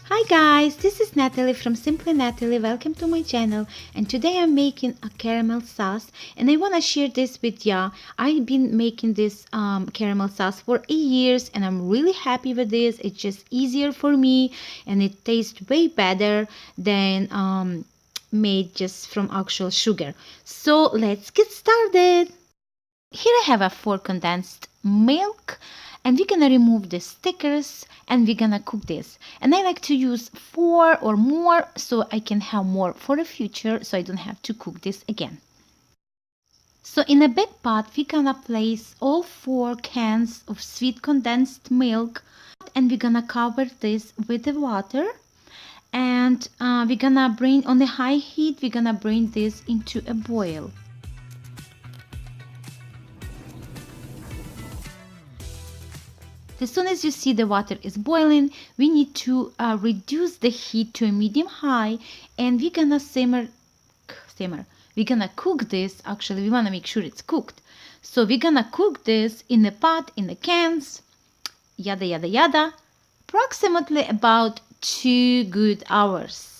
Hi guys, this is Natalie from Simply Natalie. Welcome to my channel, and today I'm making a caramel sauce and I want to share this with ya. I've been making this caramel sauce for 8 years and I'm really happy with this. It's just easier for me and it tastes way better than made just from actual sugar. So let's get started. Here I have a 4 condensed milk, and we're gonna remove the stickers and we're gonna cook this. And I like to use 4 or more so I can have more for the future, so I don't have to cook this again. So in a big pot we're gonna place all 4 cans of sweet condensed milk, and we're gonna cover this with the water, and we're gonna bring on the high heat, we're gonna bring this into a boil. As soon as you see the water is boiling, we need to reduce the heat to a medium high, and we're gonna simmer. We're gonna cook this. Actually, we wanna make sure it's cooked. So we're gonna cook this in the pot, in the cans, yada yada yada, approximately about 2 good hours.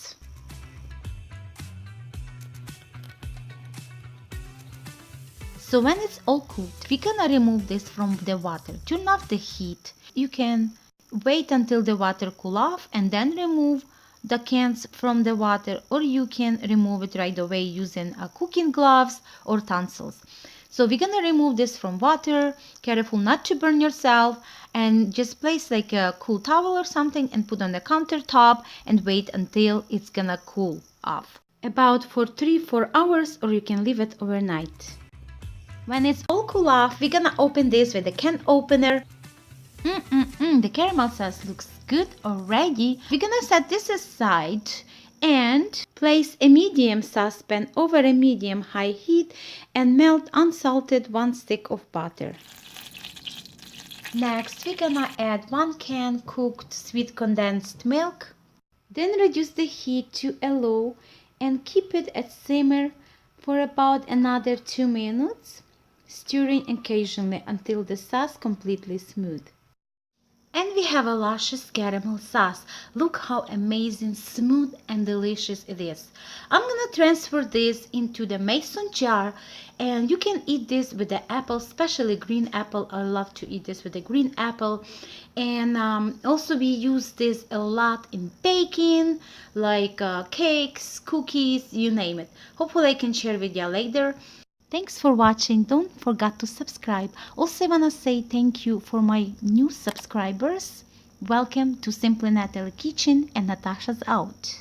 So when it's all cooked, we're gonna remove this from the water. Turn off the heat. You can wait until the water cool off and then remove the cans from the water, or you can remove it right away using cooking gloves or tonsils. So we're gonna remove this from water. Careful not to burn yourself, and just place like a cool towel or something and put on the countertop and wait until it's gonna cool off. About for 3-4 hours, or you can leave it overnight. When it's all cool off, we're gonna open this with a can opener. The caramel sauce looks good already. We're gonna set this aside and place a medium saucepan over a medium high heat and melt unsalted 1 stick of butter. Next, we're gonna add 1 can cooked sweet condensed milk. Then reduce the heat to a low and keep it at simmer for about another 2 minutes. Stirring occasionally until the sauce completely smooth. And we have a luscious caramel sauce. Look how amazing, smooth and delicious it is. I'm gonna transfer this into the mason jar, and you can eat this with the apple, especially green apple. I love to eat this with the green apple. And also we use this a lot in baking, like cakes, cookies, you name it. Hopefully I can share with you later. Thanks for watching. Don't forget to subscribe. Also, I want to say thank you for my new subscribers. Welcome to Simply Natalie Kitchen, and Natasha's out.